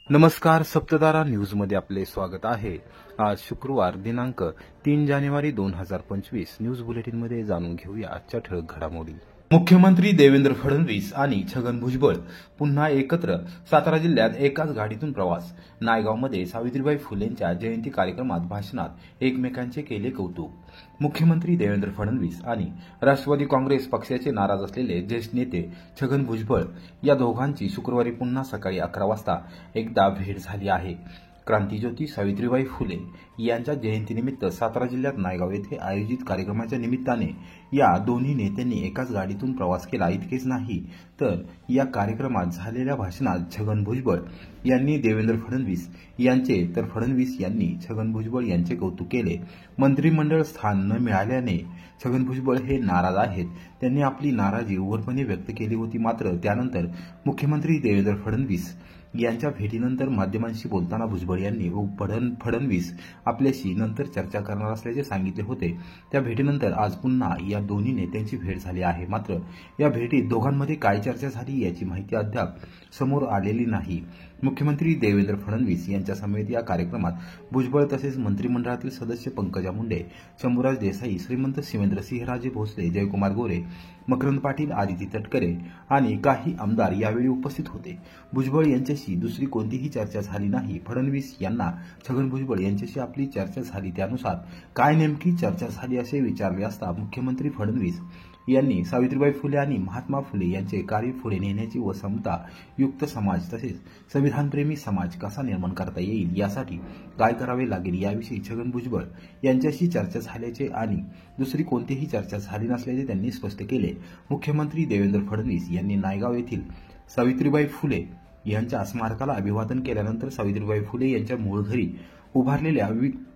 नमस्कार, सप्ततारा न्यूजमध्ये आपले स्वागत आहे। आज शुक्रवार दिनांक 3 जानेवारी 2025 न्यूज बुलेटिनमध्ये जाणून घेऊया आजच्या ठळक घडामोडी। मुख्यमंत्री देवेंद्र फडणवीस आणि छगन भुजबळ पुन्हा एकत्र। सातारा जिल्ह्यात एकाच गाडीतून प्रवास। नायगावमध्ये सावित्रीबाई फुलेंच्या जयंती कार्यक्रमात भाषणात एकमेकांचे केले कौतुक। मुख्यमंत्री देवेंद्र फडणवीस आणि राष्ट्रवादी काँग्रेस पक्षाचे नाराज असलेले ज्येष्ठ नेते छगन भुजबळ या दोघांची शुक्रवारी पुन्हा सकाळी 11 वाजता एकदा भेट झाली आहे। क्रांतिज्योती सावित्रीबाई फुले यांच्या जयंतीनिमित्त सातारा जिल्ह्यात नायगाव येथे आयोजित कार्यक्रमाच्या निमित्ताने या दोन्ही नेत्यांनी एकाच गाडीतून प्रवास केला। इतकेच नाही तर या कार्यक्रमात झालेल्या भाषणात छगन भुजबळ यांनी देवेंद्र फडणवीस यांचे तर फडणवीस यांनी छगन भुजबळ यांचे कौतुक केले। मंत्रिमंडळ स्थान न मिळाल्याने छगन भुजबळ हे नाराज आहेत। त्यांनी आपली नाराजी उघडपणे व्यक्त केली होती। मात्र त्यानंतर मुख्यमंत्री देवेंद्र फडणवीस यांच्या भेटीनंतर माध्यमांशी बोलताना भुजबळ यांनी फडणवीस आपल्याशी नंतर चर्चा करणार असल्याचे सांगितले होते। त्या भेटीनंतर आज पुन्हा या दोन्ही नेत्यांची भेट झाली आहे। मात्र या भेटीत दोघांमध्ये काय चर्चा झाली याची माहिती अद्याप समोर आलेली नाही। मुख्यमंत्री देवेंद्र फडणवीस यांच्या समेत या कार्यक्रमात भुजबळ तसेच मंत्रिमंडळातील सदस्य पंकजा मुंडे, शंभूराज देसाई, श्रीमंत शिवेंद्रसिंहराजे भोसले, जयकुमार गोरे, मकरंद पाटील, आदिती तटकरे आणि काही आमदार यावेळी उपस्थित होते। भुजबळ यांच्याशी दुसरी कोणतीही चर्चा झाली नाही। फडणवीस यांना छगन भुजबळ यांच्याशी आपली चर्चा झाली, त्यानुसार काय नेमकी चर्चा झाली असे विचारले असता मुख्यमंत्री फडणवीस यांनी सावित्रीबाई फुले आणि महात्मा फुले यांचे कार्य पुढे नेण्याची व समता युक्त समाज तसेच संविधानप्रेमी समाज कसा निर्माण करता येईल यासाठी काय करावे लागेल याविषयी छगन भुजबळ यांच्याशी चर्चा झाल्याचे आणि दुसरी कोणतीही चर्चा झाली नसल्याचे त्यांनी स्पष्ट केले। मुख्यमंत्री देवेंद्र फडणवीस यांनी नायगाव येथील सावित्रीबाई फुले यांच्या स्मारकाला अभिवादन केल्यानंतर सावित्रीबाई फुले यांच्या मूळ घरी उभारलेल्या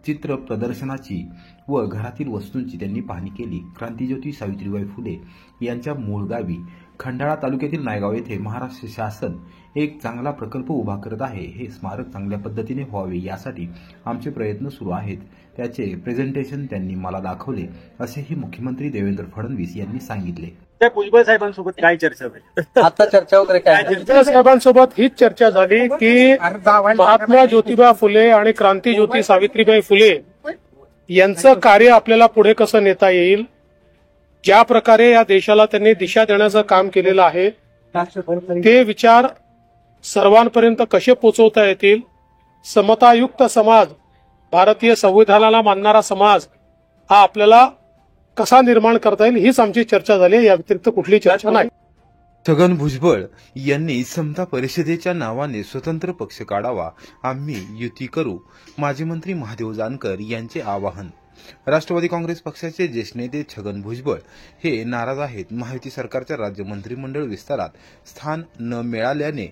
चित्र प्रदर्शनाची व घरातील वस्तूंची त्यांनी पाहणी केली। क्रांतिज्योती सावित्रीबाई फुले यांच्या मूळ गावी खंडाळा तालुक्यातील नायगाव येथे महाराष्ट्र शासन एक चांगला प्रकल्प उभा करत आहे। हे स्मारक चांगल्या पद्धतीने व्हावे यासाठी आमचे प्रयत्न सुरू आहेत। त्याचे प्रेझेंटेशन त्यांनी मला दाखवले असेही मुख्यमंत्री देवेंद्र फडणवीस यांनी सांगितले। त्या भुजबळ साहेबांसोबत काय चर्चा झाली? आता चर्चा वगैरे काय? भुजबळ साहेबांसोबत हीच चर्चा झाली की महात्मा ज्योतिबा फुले आणि क्रांतिज्योती सावित्रीबाई फुले यांचं कार्य आपल्याला पुढे कसं नेता येईल, ज्या प्रकारे या देशाला त्यांनी दिशा देण्याचं काम केलेलं आहे ते विचार सर्वांपर्यंत कसे पोहोचवता येतील, समतायुक्त समाज, भारतीय संविधानाला मानणारा समाज हा आपल्याला कसा निर्माण करता येईल हीच आमची चर्चा झाली। या व्यतिरिक्त कुठली चर्चा नाही। छगन भुजबळ यांनी समता परिषदेच्या नावाने स्वतंत्र पक्ष काढावा, आम्ही युती करू, माजी मंत्री महादेव जानकर यांचे आवाहन। राष्ट्रवादी काँग्रेस पक्षाचे ज्येष्ठ नेते छगन भुजबळ हे नाराज आहेत। महायुती सरकारच्या राज्य मंत्रिमंडळ विस्तारात स्थान न मिळाल्याने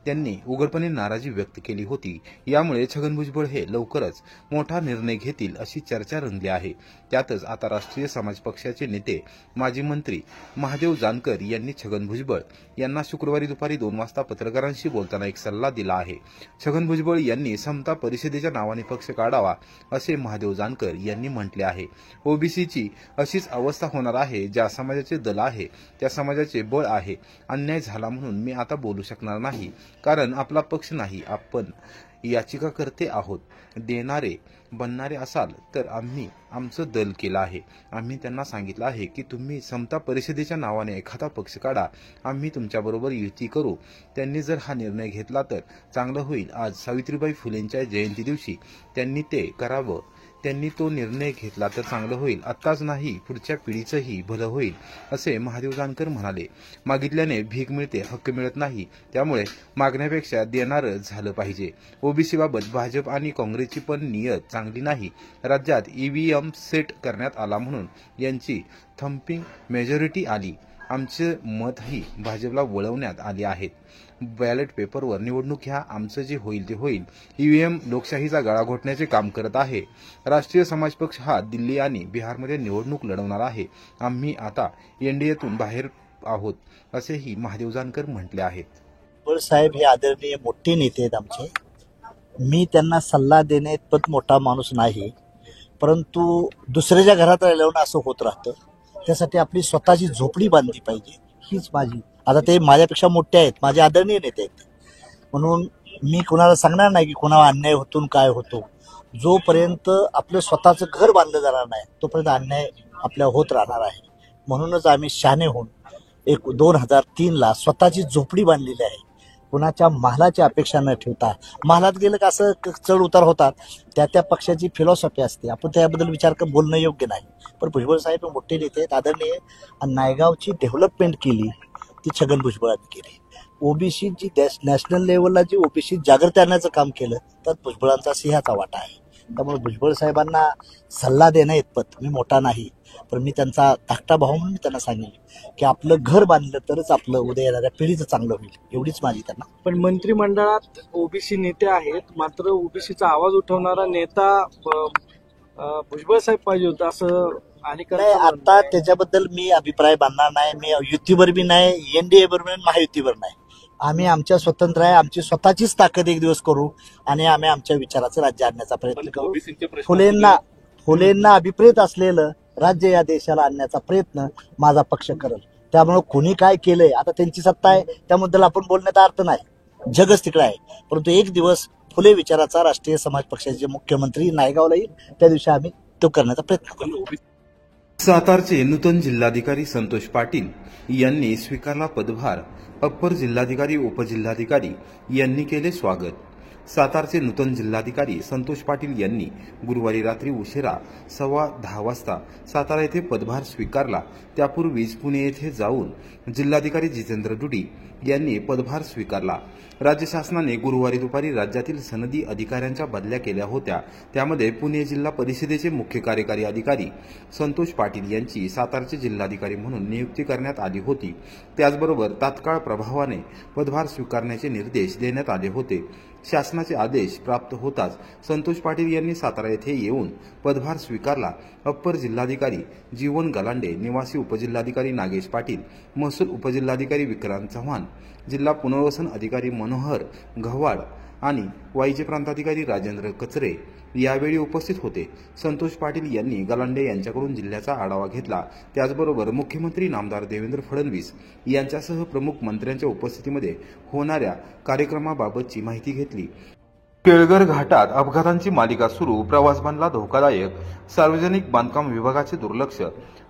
त्यांनी उघडपणे नाराजी व्यक्त केली होती। यामुळे छगन भुजबळ हे लवकरच मोठा निर्णय घेतील अशी चर्चा रंगली आहे। त्यातच आता राष्ट्रीय समाज पक्षाचे नेते माजी मंत्री महादेव जानकर यांनी छगन भुजबळ यांना शुक्रवारी दुपारी 2 वाजता पत्रकारांशी बोलताना एक सल्ला दिला आहे। छगन भुजबळ यांनी समता परिषदेच्या नावाने पक्ष काढावा असे महादेव जानकर यांनी म्हटले आहे। ओबीसीची अशीच अवस्था होणार आहे। ज्या समाजाचे दल आहे त्या समाजाचे बळ आहे। अन्याय झाला म्हणून मी आता बोलू शकणार नाही, कारण आपला पक्ष नाही, आपण याचिकाकर्ते आहोत। देणारे बनणारे असाल तर आम्ही आमचं दल केलं आहे। आम्ही त्यांना सांगितलं आहे की तुम्ही समता परिषदेच्या नावाने एखादा पक्ष काढा, आम्ही तुमच्याबरोबर युती करू। त्यांनी जर हा निर्णय घेतला तर चांगलं होईल। आज सावित्रीबाई फुलेंच्या जयंती दिवशी त्यांनी ते करावं। त्यांनी तो निर्णय घेतला तर चांगलं होईल। आत्ताच नाही, पुढच्या पिढीचंही भलं होईल असे महादेव जानकर म्हणाले। मागितल्याने भीक मिळते, हक्क मिळत नाही, त्यामुळे मागण्यापेक्षा देणारं झालं पाहिजे। ओबीसीबाबत भाजप आणि काँग्रेसची पण नियत चांगली नाही। राज्यात ईव्हीएम सेट करण्यात आला म्हणून यांची थम्पिंग मेजॉरिटी आली। आमचे मतही भाजपला वळवण्यात आले आहेत। बॅलेट पेपरवर निवडणूक ह्या आमचं जे होईल ते होईल। ईव्हीएम लोकशाहीचा गळा घोटण्याचे काम करत आहे। राष्ट्रीय समाज पक्ष हा दिल्ली आणि बिहारमध्ये निवडणूक लढवणार आहे। आम्ही आता एनडीएतून बाहेर आहोत असेही महादेव जानकर म्हटले आहेत। भुजबळ साहेब हे आदरणीय मोठे नेते आहेत आमचे। मी त्यांना सल्ला देणे इतपत मोठा माणूस नाही, परंतु दुसऱ्याच्या घरात राहिल्यावर असं होत राहतं। त्यासाठी आपली स्वतःची झोपडी बांधली पाहिजे हीच माझी। आता ते माझ्यापेक्षा मोठे आहेत, माझे आदरणीय नेते आहेत, म्हणून मी कुणाला सांगणार नाही की कुणावर अन्याय होतून काय होतो. जोपर्यंत आपलं स्वतःचं घर बांधलं जाणार नाही तोपर्यंत अन्याय आपल्या होत राहणार आहे. म्हणूनच आम्ही शहाणे होऊन 2003ला स्वतःची झोपडी बांधलेली आहे. कुणाच्या महालाची अपेक्षा न ठेवता. महालात गेलं का असं चढ उतार होतात, त्या पक्षाची फिलॉसॉफी असते, आपण त्याबद्दल विचार बोलणं योग्य नाही. पण भुजबळ साहेब मोठे नेते आहेत, आदरणीय. आणि नायगावची डेव्हलपमेंट केली ती छगन भुजबळांनी केली. ओबीसीची नॅशनल लेवलला जी ओबीसी जागृती आणण्याचं काम केलं त्यात भुजबळांचा सिंहाचा वाटा आहे. त्यामुळे भुजबळ साहेबांना सल्ला देणं इतपत मी मोठा नाही, पण मी त्यांचा धाकटा भाऊ म्हणून मी त्यांना सांगेन की आपलं घर बांधलं तरच आपलं उद्या येणाऱ्या पिढीचं चांगलं होईल, एवढीच माझी त्यांना. पण मंत्रिमंडळात ओबीसी नेते आहेत, मात्र ओबीसीचा आवाज उठवणारा नेता भुजबळ साहेब पाहिजे होता असं नाही. आता त्याच्याबद्दल मी अभिप्राय बांधणार नाही. मी युतीवर बी नाही, एनडीए बरोबर महायुतीवर नाही. आम्ही आमच्या स्वतंत्र आहे, आमची स्वतःचीच ताकद एक दिवस करू आणि आम्ही आमच्या विचाराचं राज्य आणण्याचा प्रयत्न करू. फुलेंना अभिप्रेत असलेलं राज्य या देशाला आणण्याचा प्रयत्न माझा पक्ष करेल. त्यामुळे कोणी काय केलंय, आता त्यांची सत्ता आहे, त्याबद्दल आपण बोलण्याचा अर्थ नाही, जगच तिकडे आहे. परंतु एक दिवस फुले विचाराचा राष्ट्रीय समाज पक्षाचे मुख्यमंत्री नायगावला येईल, त्या दिवशी आम्ही तो करण्याचा प्रयत्न करू. सातारचे नूतन जिल्हाधिकारी संतोष पाटील यांनी स्वीकारला पदभार. अप्पर जिल्हाधिकारी उपजिल्हाधिकारी यांनी केले स्वागत. सातारचे नूतन जिल्हाधिकारी संतोष पाटील यांनी गुरुवारी रात्री उशिरा 10:15 वाजता सातारा येथे पदभार स्वीकारला. त्यापूर्वीच पुणे येथे जाऊन जिल्हाधिकारी जितेंद्र डुडी यांनी पदभार स्वीकारला. राज्य शासनाने गुरुवारी दुपारी राज्यातील सनदी अधिकाऱ्यांच्या बदल्या केल्या होत्या. त्यामध्ये पुणे जिल्हा परिषदेचे मुख्य कार्यकारी अधिकारी संतोष पाटील यांची सातारचे जिल्हाधिकारी म्हणून नियुक्ती करण्यात आली होती. त्याचबरोबर तात्काळ प्रभावाने पदभार स्वीकारण्याचे निर्देश देण्यात आले होते. शासनाचे आदेश प्राप्त होताच संतोष पाटील यांनी सातारा येथे येऊन पदभार स्वीकारला. अप्पर जिल्हाधिकारी जीवन गलांडे, निवासी उपजिल्हाधिकारी नागेश पाटील, महसूल उपजिल्हाधिकारी विक्रांत चव्हाण, जिल्हा पुनर्वसन अधिकारी मनोहर गव्हाड आणि वाईचे प्रांताधिकारी राजेंद्र कचरे यावेळी उपस्थित होते. संतोष पाटील यांनी गलांडे यांच्याकडून जिल्ह्याचा आढावा घेतला. त्याचबरोबर मुख्यमंत्री नामदार देवेंद्र फडणवीस यांच्यासह प्रमुख मंत्र्यांच्या उपस्थितीमध्ये होणाऱ्या कार्यक्रमाबाबतची माहिती घेतली. केळघर घाटात अपघातांची मालिका सुरू, प्रवास बनला धोकादायक. सार्वजनिक बांधकाम विभागाचे दुर्लक्ष.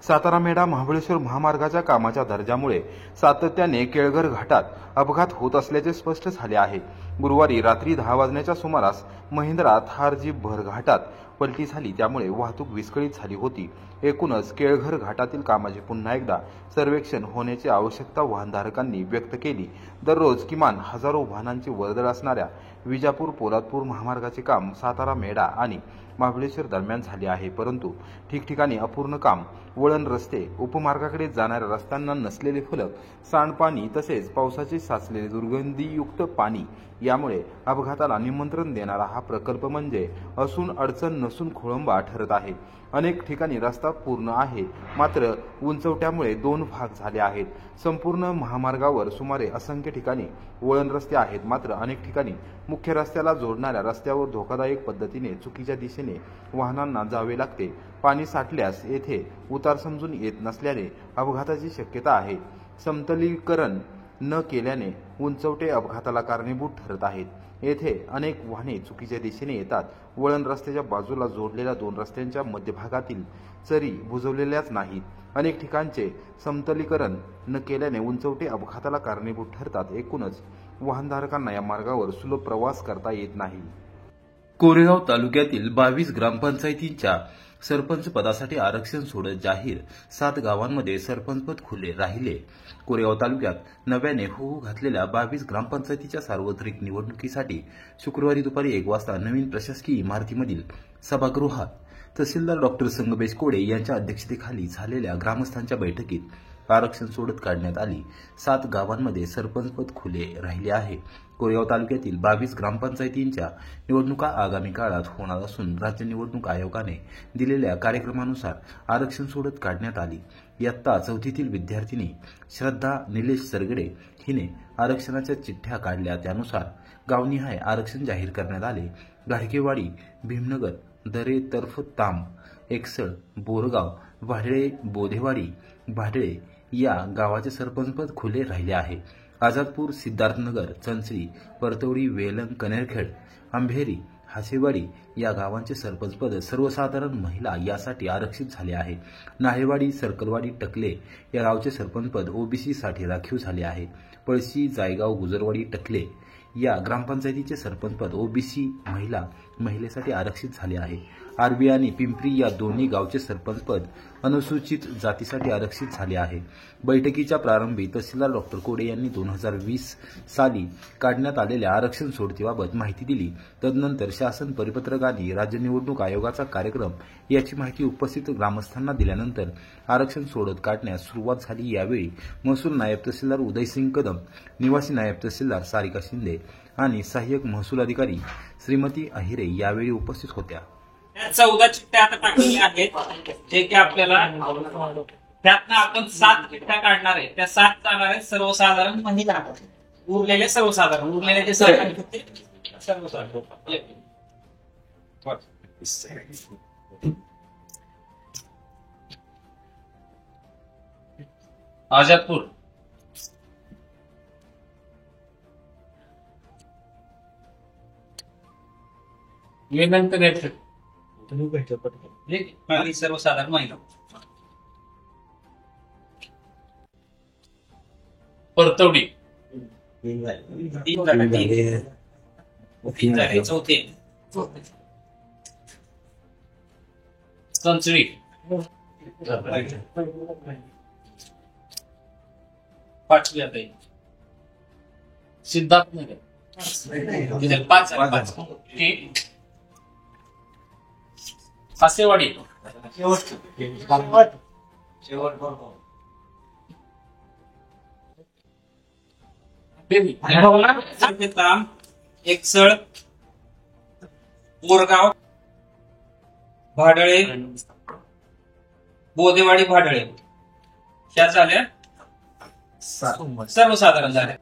सातारा मेढा महाबळेश्वर महामार्गाच्या कामाच्या दर्जामुळे सातत्याने केळघर घाटात अपघात होत असल्याचे स्पष्ट झाले आहे. गुरुवारी रात्री 10 वाजण्याच्या सुमारास महिंद्रा थार जीप भर घाटात पलटी झाली, त्यामुळे वाहतूक विस्कळीत झाली होती. एकूणच केळघर घाटातील कामाचे पुन्हा एकदा सर्वेक्षण होण्याची आवश्यकता वाहनधारकांनी व्यक्त केली. दररोज किमान हजारो वाहनांची वर्दळ असणाऱ्या विजापूर पोलादपूर महामार्गाचे काम सातारा मेढा आणि महाबळेश्वर दरम्यान झाले आहे, परंतु ठिकठिकाणी अपूर्ण काम. वळण रस्ते, उपमार्गाकडे जाणाऱ्या रस्त्यांना नसलेले फलक, सांडपाणी तसेच पावसाचे साचलेले दुर्गंधीयुक्त पाणी यामुळे अपघाताला निमंत्रण देणारा हा प्रकल्प म्हणजे असून अडचण नसून खोळंबा ठरत आहे. अनेक ठिकाणी रस्ता पूर्ण आहे, मात्र उंचवट्यामुळे 2 भाग झाले आहेत. संपूर्ण महामार्गावर सुमारे असंख्य ठिकाणी वळण रस्ते आहेत, मात्र अनेक ठिकाणी मुख्य रस्त्याला जोडणाऱ्या रस्त्यावर धोकादायक पद्धतीने चुकीच्या दिशेने वाहनांना जावे लागते. पाणी साठल्यास येथे उतार समजून येत नसल्याने अपघाताची शक्यता आहे. समतलीकरण न केल्याने उंचवटे अपघाताला कारणीभूत ठरत आहेत. येथे अनेक वाहने चुकीच्या दिशेने येतात. वळण रस्त्याच्या बाजूला जोडलेल्या 2 रस्त्यांच्या मध्यभागातील चरी बुजवलेल्याच नाहीत. अनेक ठिकाणचे समतलीकरण न केल्याने उंचवटे अपघाताला कारणीभूत ठरतात. एकूणच वाहनधारकांना या मार्गावर सुलभ प्रवास करता येत नाही. कोरेगाव तालुक्यातील 22 ग्रामपंचायतींच्या सरपंच पदासाठी आरक्षण सोडत जाहीर. 7 गावांमध्ये सरपंचपद खुले राहिले. कोरेगाव तालुक्यात नव्याने होऊ घातलेल्या 22 ग्रामपंचायतीच्या सार्वत्रिक निवडणुकीसाठी शुक्रवारी दुपारी 1 वाजता नवीन प्रशासकीय इमारतीमधील सभागृहात तहसीलदार डॉ. संगमेश कोडे यांच्या अध्यक्षतेखाली झालेल्या ग्रामस्थांच्या बैठकीत आरक्षण सोडत काढण्यात आली. 7 गावांमध्ये सरपंचपद खुले राहिले आहे. कोरेगाव तालुक्यातील 22 ग्रामपंचायतींच्या निवडणुका आगामी काळात होणार असून राज्य निवडणूक आयोगाने दिलेल्या कार्यक्रमानुसार आरक्षण सोडत काढण्यात आली. इयत्ता 4थीतील विद्यार्थिनी श्रद्धा निलेश सरगडे हिने आरक्षणाच्या चिठ्ठ्या काढल्या. त्यानुसार गावनिहाय आरक्षण जाहीर करण्यात आले. गाडकेवाडी, भीमनगर, दरे तर्फ तांब, एकसळ, बोरगाव, भाडळे, बोधेवाडी, भाडळे या गावाचे सरपंचपद खुले राहिले आहे. आझादपूर, सिद्धार्थनगर, चंचरी, परतवडी, वेलंग, कनेरखेड, आंभेरी, हासेवाडी या गावांचे सरपंचपद सर्वसाधारण महिला यासाठी आरक्षित झाले आहे. नाहेवाडी, सर्कलवाडी, टकले या गावचे सरपंचपद ओबीसी साठी राखीव झाले आहे. पळशी, जायगाव, गुजरवाडी, टकले या ग्रामपंचायतीचे सरपंचपद ओबीसी महिलेसाठी आरक्षित झाले आहे. आरबी आणि पिंपरी या दोन्ही गावचे सरपंचपद अनुसूचित जातीसाठी आरक्षित झाले आहे. बैठकीच्या प्रारंभी तहसीलदार डॉ. कोडे यांनी 2020 साली काढण्यात आलेल्या आरक्षण सोडतीबाबत माहिती दिली. तदनंतर शासन परिपत्रक आणि राज्य निवडणूक आयोगाचा कार्यक्रम याची माहिती उपस्थित ग्रामस्थांना दिल्यानंतर आरक्षण सोडत काढण्यास सुरुवात झाली. यावेळी महसूल नायब तहसीलदार उदयसिंग कदम, निवासी नायब तहसीलदार सारिका शिंदे आणि सहाय्यक महसूल अधिकारी श्रीमती अहिरे यावेळी उपस्थित होत्या. 14 चिठ्ठ्या आता टाकलेल्या आहेत, जे की आपल्याला त्यातनं आपण 7 चिठ्ठ्या काढणार आहे. त्या 7 जाणार आहेत सर्वसाधारण महिला, उरलेले सर्वसाधारण, उरलेले जे सरकारी होते सर्वसाधारण. आझादपूर, सर्वसाधारण महिला, परतवडी, 3 झाले, चौथे चंचळी, पाचवी आता सिद्धार्थनगर, 5 हासेवाडी, एकसळ, मोरगाव, भाडळे, बोदेवाडी, भाडळे ह्या झाल्या सर्वसाधारण झाल्या.